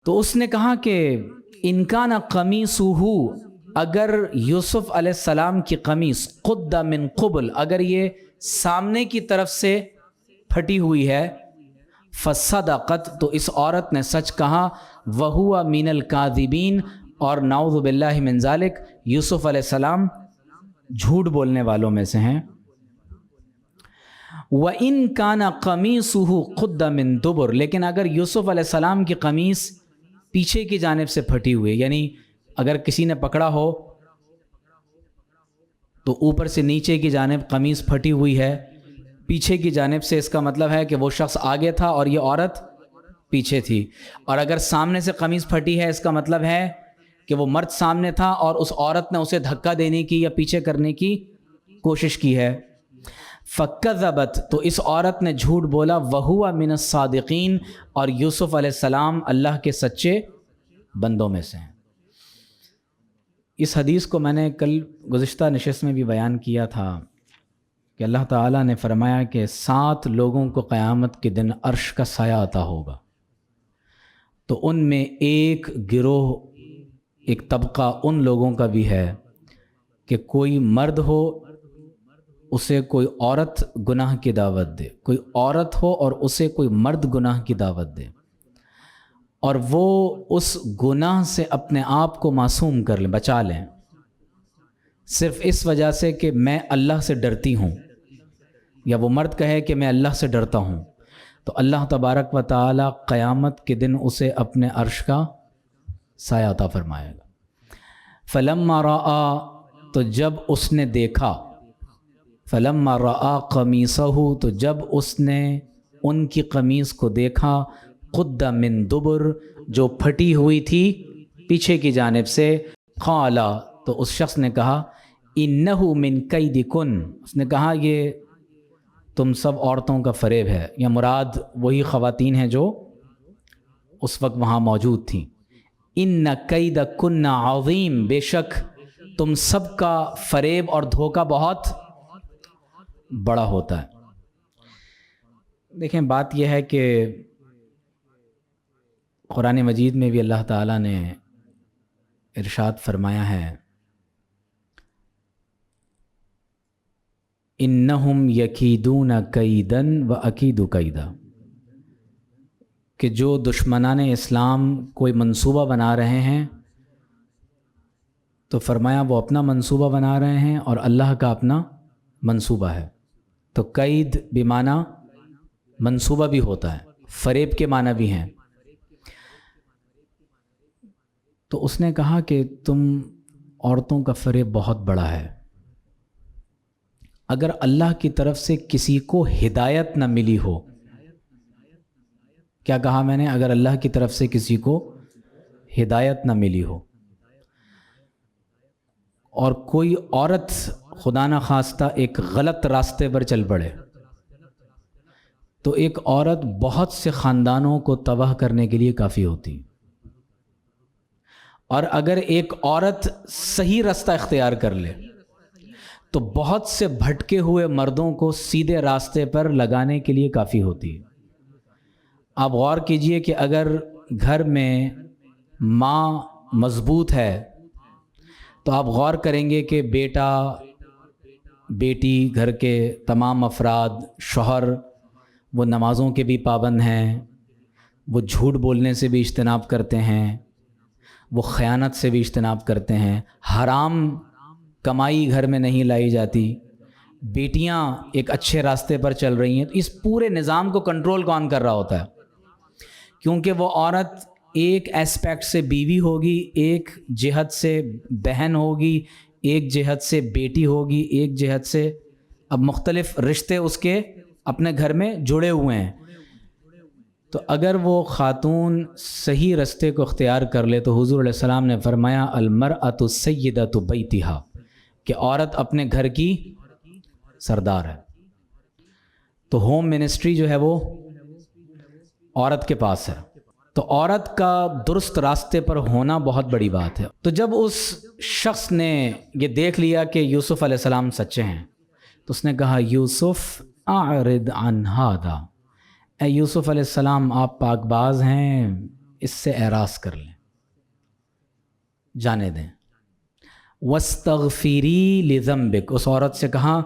تو اس نے کہا کہ انکان قمیصہ، اگر یوسف علیہ السلام کی قمیص قد من قبل، اگر یہ سامنے کی طرف سے پھٹی ہوئی ہے، فصدقت، تو اس عورت نے سچ کہا، وہو من الکاذبین، اور نعوذ باللہ من ذالک، یوسف علیہ السلام جھوٹ بولنے والوں میں سے ہیں۔ وَإِن كَانَ قَمِيصُهُ قُدَّ مِن دُبُرٍ، لیکن اگر یوسف علیہ السلام کی قمیص پیچھے کی جانب سے پھٹی ہوئی، یعنی اگر کسی نے پکڑا ہو تو اوپر سے نیچے کی جانب قمیص پھٹی ہوئی ہے، پیچھے کی جانب سے، اس کا مطلب ہے کہ وہ شخص آگے تھا اور یہ عورت پیچھے تھی، اور اگر سامنے سے قمیص پھٹی ہے اس کا مطلب ہے کہ وہ مرد سامنے تھا اور اس عورت نے اسے دھکا دینے کی یا پیچھے کرنے کی کوشش کی ہے۔ فَكَذَبَتْ، تو اس عورت نے جھوٹ بولا، وَهُوَ مِنَ الصَّادِقِينَ، اور یوسف علیہ السلام اللہ کے سچے بندوں میں سے ہیں۔ اس حدیث کو میں نے کل گزشتہ نشست میں بھی بیان کیا تھا کہ اللہ تعالیٰ نے فرمایا کہ 7 لوگوں کو قیامت کے دن عرش کا سایہ عطا ہوگا، تو ان میں ایک گروہ، ایک طبقہ ان لوگوں کا بھی ہے کہ کوئی مرد ہو اسے کوئی عورت گناہ کی دعوت دے، کوئی عورت ہو اور اسے کوئی مرد گناہ کی دعوت دے، اور وہ اس گناہ سے اپنے آپ کو معصوم کر لیں، بچا لیں، صرف اس وجہ سے کہ میں اللہ سے ڈرتی ہوں، یا وہ مرد کہے کہ میں اللہ سے ڈرتا ہوں، تو اللہ تبارک و تعالی قیامت کے دن اسے اپنے عرش کا سایہ عطا فرمائے گا۔ فلما رأى، تو جب اس نے دیکھا، فلما رأى قمیصہ، تو جب اس نے ان کی قمیص کو دیکھا، قد من دبر، جو پھٹی ہوئی تھی پیچھے کی جانب سے، قال، تو اس شخص نے کہا، انہ من کیدکن، اس نے کہا یہ تم سب عورتوں کا فریب ہے، یا مراد وہی خواتین ہیں جو اس وقت وہاں موجود تھیں۔ ان کیدکن عظیم، بے شک تم سب کا فریب اور دھوکہ بہت بڑا ہوتا ہے۔ دیکھیں بات یہ ہے کہ قرآن مجید میں بھی اللہ تعالیٰ نے ارشاد فرمایا ہے، انہم یکیدون کیدن و اکید کیدا، کہ جو دشمنان اسلام کوئی منصوبہ بنا رہے ہیں تو فرمایا وہ اپنا منصوبہ بنا رہے ہیں اور اللہ کا اپنا منصوبہ ہے۔ تو قید بمعنی منصوبہ بھی ہوتا ہے، فریب کے معنی بھی ہیں۔ تو اس نے کہا کہ تم عورتوں کا فریب بہت بڑا ہے، اگر اللہ کی طرف سے کسی کو ہدایت نہ ملی ہو، کیا کہا میں نے؟ اگر اللہ کی طرف سے کسی کو ہدایت نہ ملی ہو اور کوئی عورت خدا نہ خواستہ ایک غلط راستے پر چل پڑے، تو ایک عورت بہت سے خاندانوں کو تباہ کرنے کے لیے کافی ہوتی، اور اگر ایک عورت صحیح راستہ اختیار کر لے تو بہت سے بھٹکے ہوئے مردوں کو سیدھے راستے پر لگانے کے لیے کافی ہوتی ہے۔ آپ غور کیجئے کہ اگر گھر میں ماں مضبوط ہے تو آپ غور کریں گے کہ بیٹا، بیٹی، گھر کے تمام افراد، شوہر، وہ نمازوں کے بھی پابند ہیں، وہ جھوٹ بولنے سے بھی اجتناب کرتے ہیں، وہ خیانت سے بھی اجتناب کرتے ہیں، حرام کمائی گھر میں نہیں لائی جاتی، بیٹیاں ایک اچھے راستے پر چل رہی ہیں۔ تو اس پورے نظام کو کنٹرول کون کر رہا ہوتا ہے؟ کیونکہ وہ عورت ایک اسپیکٹ سے بیوی ہوگی، ایک جہت سے بہن ہوگی، ایک جہت سے بیٹی ہوگی، ایک جہت سے، اب مختلف رشتے اس کے اپنے گھر میں جڑے ہوئے ہیں۔ تو اگر وہ خاتون صحیح راستے کو اختیار کر لے تو حضور علیہ السلام نے فرمایا المرأۃ سیدۃ بیتہا، کہ عورت اپنے گھر کی سردار ہے۔ تو ہوم منسٹری جو ہے وہ عورت کے پاس ہے، تو عورت کا درست راستے پر ہونا بہت بڑی بات ہے۔ تو جب اس شخص نے یہ دیکھ لیا کہ یوسف علیہ السلام سچے ہیں تو اس نے کہا یوسف اعرض عن ھذا، اے یوسف علیہ السلام آپ پاک باز ہیں، اس سے اعراض کر لیں، جانے دیں۔ وَاسْتَغْفِرِي لِذَنبِك، اس عورت سے کہا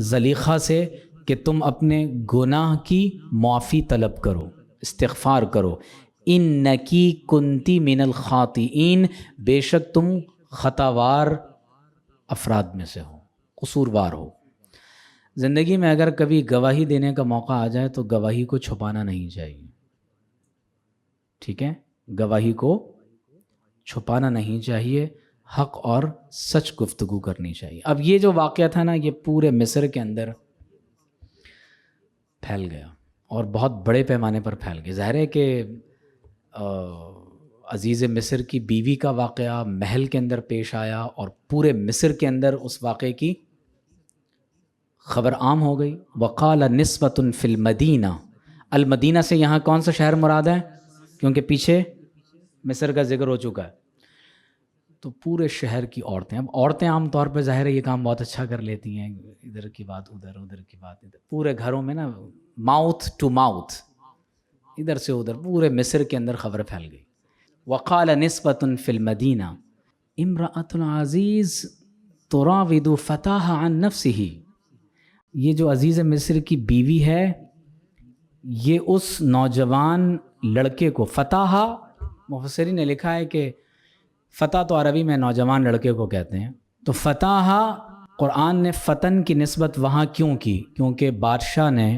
زلیخا سے کہ تم اپنے گناہ کی معافی طلب کرو، استغفار کرو۔ اِنَّكِ كُنْتِ مِنَ الْخَاطِئِينَ، بے شک تم خطاوار افراد میں سے ہو، قصوروار ہو۔ زندگی میں اگر کبھی گواہی دینے کا موقع آ جائے تو گواہی کو چھپانا نہیں چاہیے، ٹھیک ہے؟ گواہی کو چھپانا نہیں چاہیے، حق اور سچ گفتگو کرنی چاہیے۔ اب یہ جو واقعہ تھا نا، یہ پورے مصر کے اندر پھیل گیا اور بہت بڑے پیمانے پر پھیل گیا۔ ظاہر ہے کہ عزیز مصر کی بیوی کا واقعہ محل کے اندر پیش آیا اور پورے مصر کے اندر اس واقعے کی خبر عام ہو گئی۔ وقال نسبۃ فی المدینہ، المدینہ سے یہاں کون سا شہر مراد ہے؟ کیونکہ پیچھے مصر کا ذکر ہو چکا ہے، تو پورے شہر کی عورتیں، اب عورتیں عام طور پہ ظاہر ہے یہ کام بہت اچھا کر لیتی ہیں، ادھر کی بات ادھر، ادھر کی بات ادھر، پورے گھروں میں نا ماؤتھ ٹو ماؤتھ، ادھر سے ادھر، پورے مصر کے اندر خبر پھیل گئی۔ وقال نسبۃ فی المدینہ امرأۃ العزیز تراود فتاها عن نفسه، یہ جو عزیز مصر کی بیوی ہے یہ اس نوجوان لڑکے کو، فتح، مفسرین نے لکھا ہے کہ فتح تو عربی میں نوجوان لڑکے کو کہتے ہیں، تو فتح قرآن نے فتن کی نسبت وہاں کیوں کی؟ کیونکہ بادشاہ نے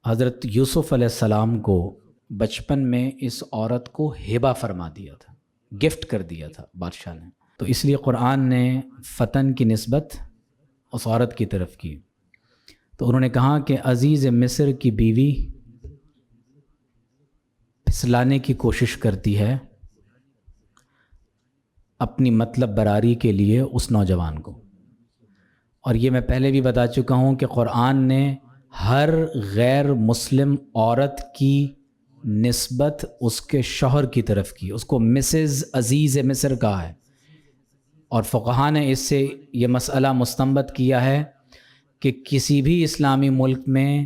حضرت یوسف علیہ السلام کو بچپن میں اس عورت کو ہبہ فرما دیا تھا، گفٹ کر دیا تھا بادشاہ نے، تو اس لیے قرآن نے فتن کی نسبت اس عورت کی طرف کی۔ تو انہوں نے کہا کہ عزیز مصر کی بیوی پھسلانے کی کوشش کرتی ہے اپنی مطلب براری کے لیے اس نوجوان کو، اور یہ میں پہلے بھی بتا چکا ہوں کہ قرآن نے ہر غیر مسلم عورت کی نسبت اس کے شوہر کی طرف کی، اس کو مسز عزیز مصر کہا ہے، اور فقہا نے اس سے یہ مسئلہ مستنبط کیا ہے کہ کسی بھی اسلامی ملک میں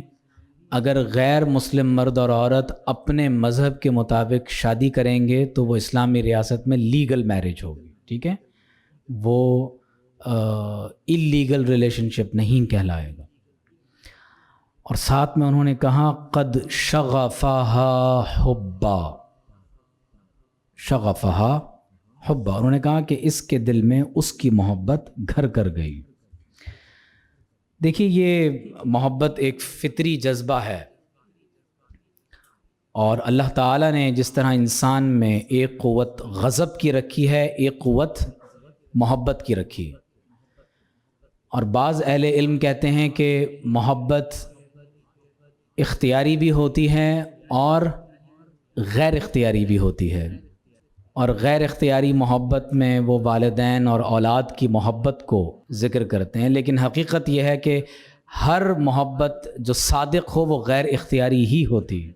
اگر غیر مسلم مرد اور عورت اپنے مذہب کے مطابق شادی کریں گے تو وہ اسلامی ریاست میں لیگل میرج ہوگی، ٹھیک ہے، وہ اللیگل ریلیشن شپ نہیں کہلائے گا۔ اور ساتھ میں انہوں نے کہا قد شغفہا حبا، شغفہا حبا، انہوں نے کہا کہ اس کے دل میں اس کی محبت گھر کر گئی۔ دیکھیے یہ محبت ایک فطری جذبہ ہے، اور اللہ تعالیٰ نے جس طرح انسان میں ایک قوت غضب کی رکھی ہے، ایک قوت محبت کی رکھی، اور بعض اہل علم کہتے ہیں کہ محبت اختیاری بھی ہوتی ہے اور غیر اختیاری بھی ہوتی ہے، اور غیر اختیاری محبت میں وہ والدین اور اولاد کی محبت کو ذکر کرتے ہیں، لیکن حقیقت یہ ہے کہ ہر محبت جو صادق ہو وہ غیر اختیاری ہی ہوتی ہے۔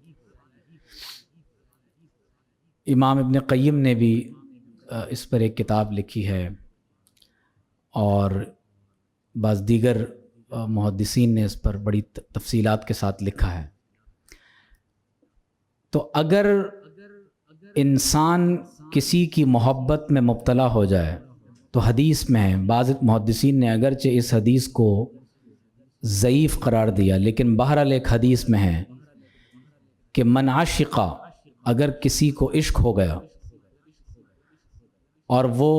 امام ابن قیم نے بھی اس پر ایک کتاب لکھی ہے، اور بعض دیگر محدثین نے اس پر بڑی تفصیلات کے ساتھ لکھا ہے۔ تو اگر انسان کسی کی محبت میں مبتلا ہو جائے تو حدیث میں ہے، بعض محدثین نے اگرچہ اس حدیث کو ضعیف قرار دیا، لیکن بہرحال ایک حدیث میں ہے کہ من عشقا، اگر کسی کو عشق ہو گیا اور وہ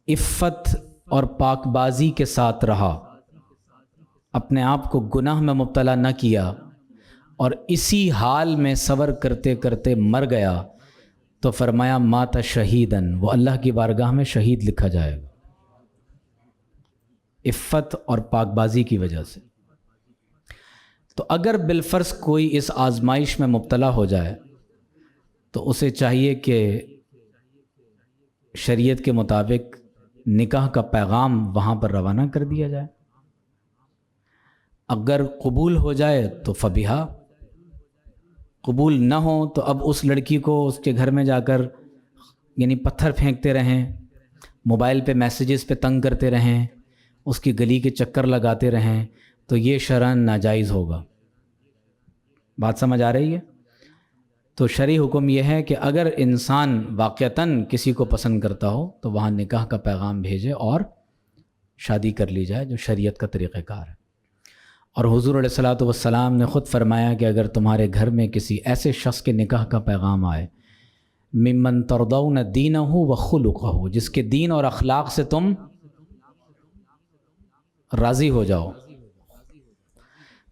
عفت اور پاک بازی کے ساتھ رہا، اپنے آپ کو گناہ میں مبتلا نہ کیا، اور اسی حال میں صبر کرتے کرتے مر گیا، تو فرمایا مات شہیدن، وہ اللہ کی بارگاہ میں شہید لکھا جائے گا، عفت اور پاک بازی کی وجہ سے۔ تو اگر بالفرض کوئی اس آزمائش میں مبتلا ہو جائے تو اسے چاہیے کہ شریعت کے مطابق نکاح کا پیغام وہاں پر روانہ کر دیا جائے، اگر قبول ہو جائے تو فبیہا، قبول نہ ہو تو اب اس لڑکی کو اس کے گھر میں جا کر یعنی پتھر پھینکتے رہیں، موبائل پہ میسیجز پہ تنگ کرتے رہیں، اس کی گلی کے چکر لگاتے رہیں، تو یہ شرعاً ناجائز ہوگا۔ بات سمجھ آ رہی ہے؟ تو شرعی حکم یہ ہے کہ اگر انسان واقعتاً کسی کو پسند کرتا ہو تو وہاں نکاح کا پیغام بھیجے اور شادی کر لی جائے، جو شریعت کا طریقہ کار ہے۔ اور حضور علیہ الصلوۃ والسلام نے خود فرمایا کہ اگر تمہارے گھر میں کسی ایسے شخص کے نکاح کا پیغام آئے ممن ترضون دینہ و خلقہ، جس کے دین اور اخلاق سے تم راضی ہو جاؤ،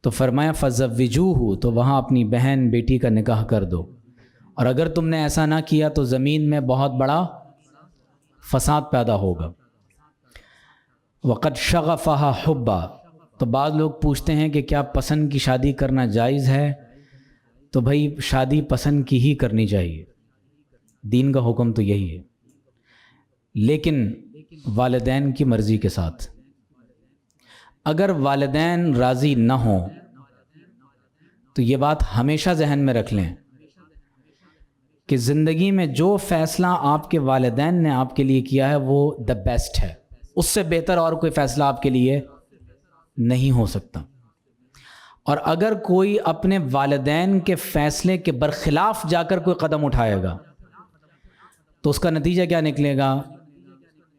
تو فرمایا فزوجوہ، تو وہاں اپنی بہن بیٹی کا نکاح کر دو، اور اگر تم نے ایسا نہ کیا تو زمین میں بہت بڑا فساد پیدا ہوگا۔ وقد شغفہا حبا، تو بعض لوگ پوچھتے ہیں کہ کیا پسند کی شادی کرنا جائز ہے؟ تو بھائی شادی پسند کی ہی کرنی چاہیے، دین کا حکم تو یہی ہے، لیکن والدین کی مرضی کے ساتھ۔ اگر والدین راضی نہ ہوں تو یہ بات ہمیشہ ذہن میں رکھ لیں کہ زندگی میں جو فیصلہ آپ کے والدین نے آپ کے لیے کیا ہے وہ دا بیسٹ ہے، اس سے بہتر اور کوئی فیصلہ آپ کے لیے نہیں ہو سکتا۔ اور اگر کوئی اپنے والدین کے فیصلے کے برخلاف جا کر کوئی قدم اٹھائے گا تو اس کا نتیجہ کیا نکلے گا؟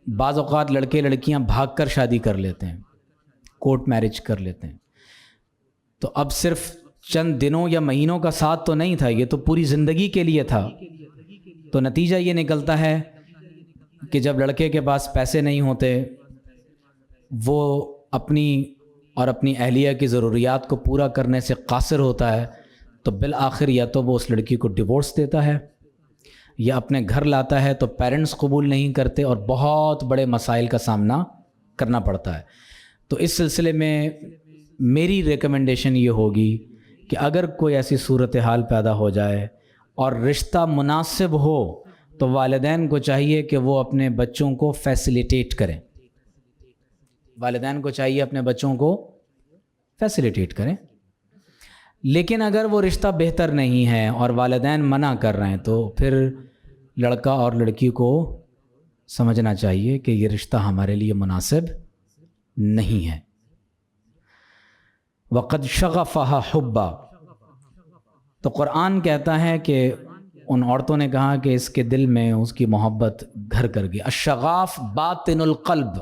بعض اوقات لڑکے لڑکیاں بھاگ کر شادی کر لیتے ہیں، کورٹ میرج کر لیتے ہیں۔ تو اب صرف چند دنوں یا مہینوں کا ساتھ تو نہیں تھا، یہ تو پوری زندگی کے لیے تھا۔ تو نتیجہ یہ نکلتا ہے کہ جب لڑکے کے پاس پیسے نہیں ہوتے، وہ اپنی اور اپنی اہلیہ کی ضروریات کو پورا کرنے سے قاصر ہوتا ہے، تو بالآخر یا تو وہ اس لڑکی کو ڈیورس دیتا ہے یا اپنے گھر لاتا ہے، تو پیرنٹس قبول نہیں کرتے اور بہت بڑے مسائل کا سامنا کرنا پڑتا ہے۔ تو اس سلسلے میں میری ریکمنڈیشن یہ ہوگی کہ اگر کوئی ایسی صورتحال پیدا ہو جائے اور رشتہ مناسب ہو تو والدین کو چاہیے کہ وہ اپنے بچوں کو فیسیلیٹیٹ کریں، والدین کو چاہیے اپنے بچوں کو فیسیلیٹیٹ کریں۔ لیکن اگر وہ رشتہ بہتر نہیں ہے اور والدین منع کر رہے ہیں تو پھر لڑکا اور لڑکی کو سمجھنا چاہیے کہ یہ رشتہ ہمارے لیے مناسب نہیں ہے۔ وقد شغفہا حبا، تو قرآن کہتا ہے کہ ان عورتوں نے کہا کہ اس کے دل میں اس کی محبت گھر کر گئی۔ الشغاف باطن القلب،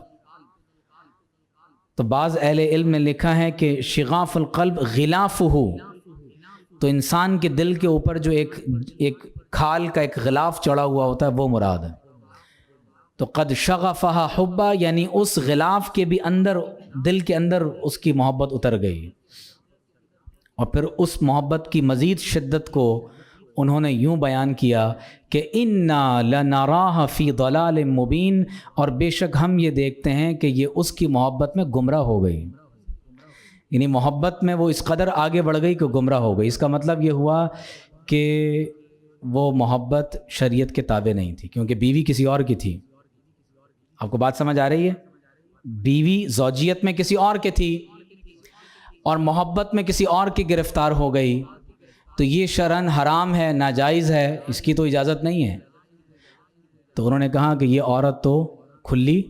تو بعض اہل علم نے لکھا ہے کہ شغاف القلب غلافہ، تو انسان کے دل کے اوپر جو ایک کھال کا ایک غلاف چڑھا ہوا ہوتا ہے وہ مراد ہے۔ تو قد شغفہا حبا یعنی اس غلاف کے بھی اندر، دل کے اندر اس کی محبت اتر گئی، اور پھر اس محبت کی مزید شدت کو انہوں نے یوں بیان کیا کہ انا لنراہ فی ضلال مبین، اور بے شک ہم یہ دیکھتے ہیں کہ یہ اس کی محبت میں گمراہ ہو گئی، یعنی محبت میں وہ اس قدر آگے بڑھ گئی کہ گمراہ ہو گئی۔ اس کا مطلب یہ ہوا کہ وہ محبت شریعت کے تابع نہیں تھی، کیونکہ بیوی کسی اور کی تھی۔ آپ کو بات سمجھ آ رہی ہے؟ بیوی زوجیت میں کسی اور کی تھی اور محبت میں کسی اور کی گرفتار ہو گئی، تو یہ شرعاً حرام ہے، ناجائز ہے، اس کی تو اجازت نہیں ہے۔ تو انہوں نے کہا کہ یہ عورت تو کھلی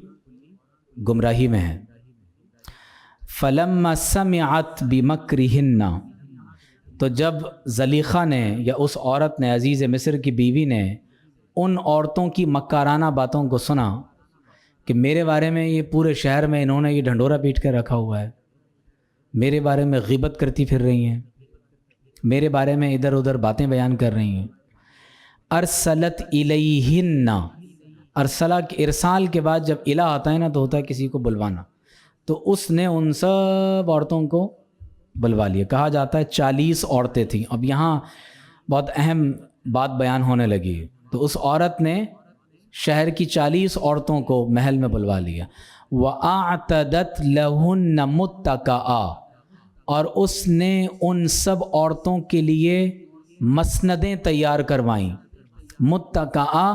گمراہی میں ہے۔ فَلَمَّا سَمِعَتْ بِمَكْرِهِنَّ، تو جب زلیخا نے یا اس عورت نے، عزیز مصر کی بیوی نے، ان عورتوں کی مکارانہ باتوں کو سنا کہ میرے بارے میں یہ پورے شہر میں انہوں نے یہ ڈھنڈورا پیٹ کے رکھا ہوا ہے، میرے بارے میں غیبت کرتی پھر رہی ہیں، میرے بارے میں ادھر ادھر باتیں بیان کر رہی ہیں، ارسلت الیہن، ارسلہ کے ارسال کے بعد جب الہ آتا ہے نا تو ہوتا ہے کسی کو بلوانا، تو اس نے ان سب عورتوں کو بلوا لیا۔ کہا جاتا ہے 40 عورتیں تھیں۔ اب یہاں بہت اہم بات بیان ہونے لگی، تو اس عورت نے شہر کی 40 عورتوں کو محل میں بلوا لیا۔ وَأَعْتَدَتْ لَهُنَّ مُتَّكَأً، اور اس نے ان سب عورتوں کے لیے مسندیں تیار کروائیں۔ متکئا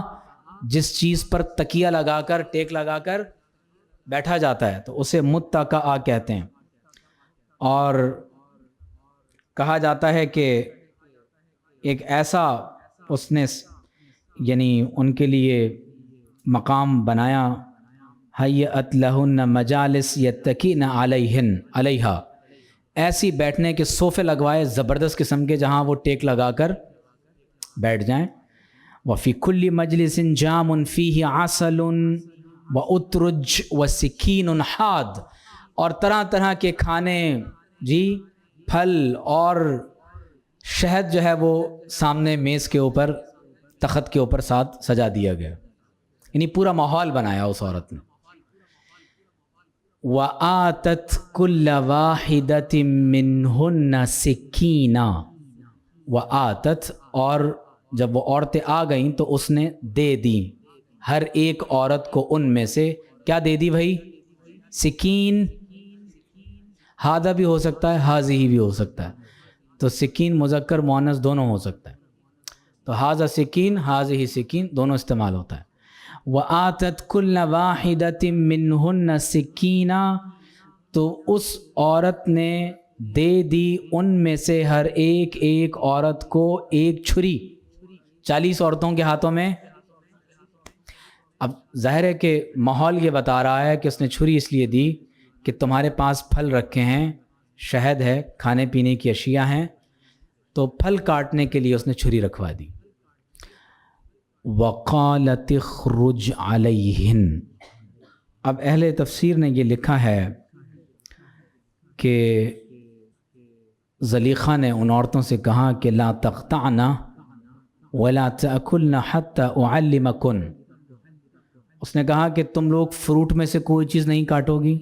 جس چیز پر تکیہ لگا کر، ٹیک لگا کر بیٹھا جاتا ہے تو اسے متکئا کہتے ہیں۔ اور کہا جاتا ہے کہ ایک ایسا اس نے یعنی ان کے لیے مقام بنایا، حیّت لہن مجالس یتکئن علیہا، ایسی بیٹھنے کے صوفے لگوائے زبردست قسم کے جہاں وہ ٹیک لگا کر بیٹھ جائیں. وفی کل مجلس جام فیہ عسل واترج وسکین حاد، اور طرح طرح کے کھانے جی، پھل اور شہد جو ہے وہ سامنے میز کے اوپر، تخت کے اوپر ساتھ سجا دیا گیا، یعنی پورا ماحول بنایا اس عورت نے. وآتت کل واحدۃ منہن سکینہ، وآتت، اور جب وہ عورتیں آ گئیں تو اس نے دے دیں ہر ایک عورت کو ان میں سے، کیا دے دی بھائی؟ سکین. ہادہ بھی ہو سکتا ہے، حاضی بھی ہو سکتا ہے، تو سکین مذکر مؤنث دونوں ہو سکتا ہے، تو حاضہ سکین حاضی سکین دونوں استعمال ہوتا ہے. وآتت کل واحدۃ منہن سکینہ، تو اس عورت نے دے دی ان میں سے ہر ایک عورت کو ایک چھری. 40 عورتوں کے ہاتھوں میں. اب ظاہر ہے کہ ماحول یہ بتا رہا ہے کہ اس نے چھری اس لیے دی کہ تمہارے پاس پھل رکھے ہیں، شہد ہے، کھانے پینے کی اشیاء ہیں، تو پھل کاٹنے کے لیے اس نے چھری رکھوا دی. وقالت اخرج علیہن. اب اہل تفسیر نے یہ لکھا ہے کہ زلیخا نے ان عورتوں سے کہا کہ لا تقطعنا ولا تأکلن حتی اعلمکن. اس نے کہا کہ تم لوگ فروٹ میں سے کوئی چیز نہیں کاٹو گی،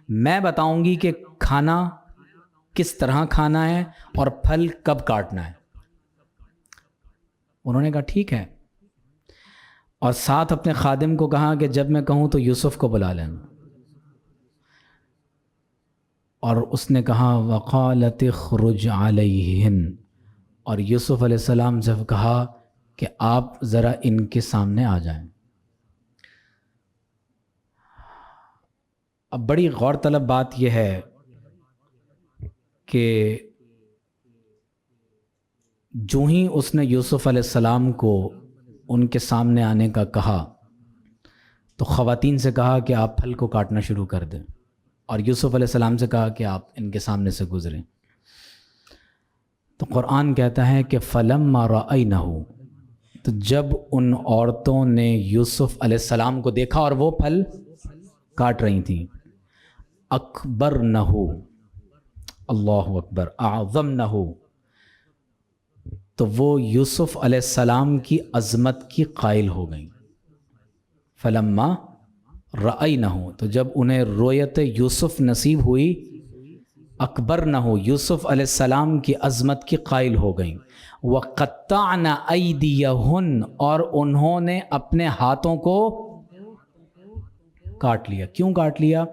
میں بتاؤں گی کہ کھانا کس طرح کھانا ہے اور پھل کب کاٹنا ہے. انہوں نے کہا ٹھیک ہے، اور ساتھ اپنے خادم کو کہا کہ جب میں کہوں تو یوسف کو بلا لینا. اور اس نے کہا وقالت اخرج علیہن، اور یوسف علیہ السلام سے کہا کہ آپ ذرا ان کے سامنے آ جائیں. اب بڑی غور طلب بات یہ ہے کہ جو ہی اس نے یوسف علیہ السلام کو ان کے سامنے آنے کا کہا تو خواتین سے کہا کہ آپ پھل کو کاٹنا شروع کر دیں، اور یوسف علیہ السلام سے کہا کہ آپ ان کے سامنے سے گزریں. تو قرآن کہتا ہے کہ فلما رأینہ، تو جب ان عورتوں نے یوسف علیہ السلام کو دیکھا اور وہ پھل کاٹ رہی تھیں، اکبرنہ، اللہ اکبر، اعظمنہ، تو وہ یوسف علیہ السلام کی عظمت کی قائل ہو گئیں. فلما رأینہ، تو جب انہیں رویت یوسف نصیب ہوئی، اکبرنہ، یوسف علیہ السلام کی عظمت کی قائل ہو گئیں. وقطعن ایدیہن، اور انہوں نے اپنے ہاتھوں کو کاٹ لیا. کیوں کاٹ لیا؟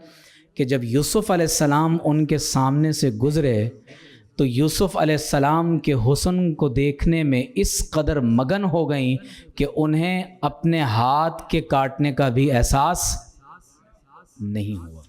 کہ جب یوسف علیہ السلام ان کے سامنے سے گزرے تو یوسف علیہ السلام کے حسن کو دیکھنے میں اس قدر مگن ہو گئیں کہ انہیں اپنے ہاتھ کے کاٹنے کا بھی احساس نہیں ہوا.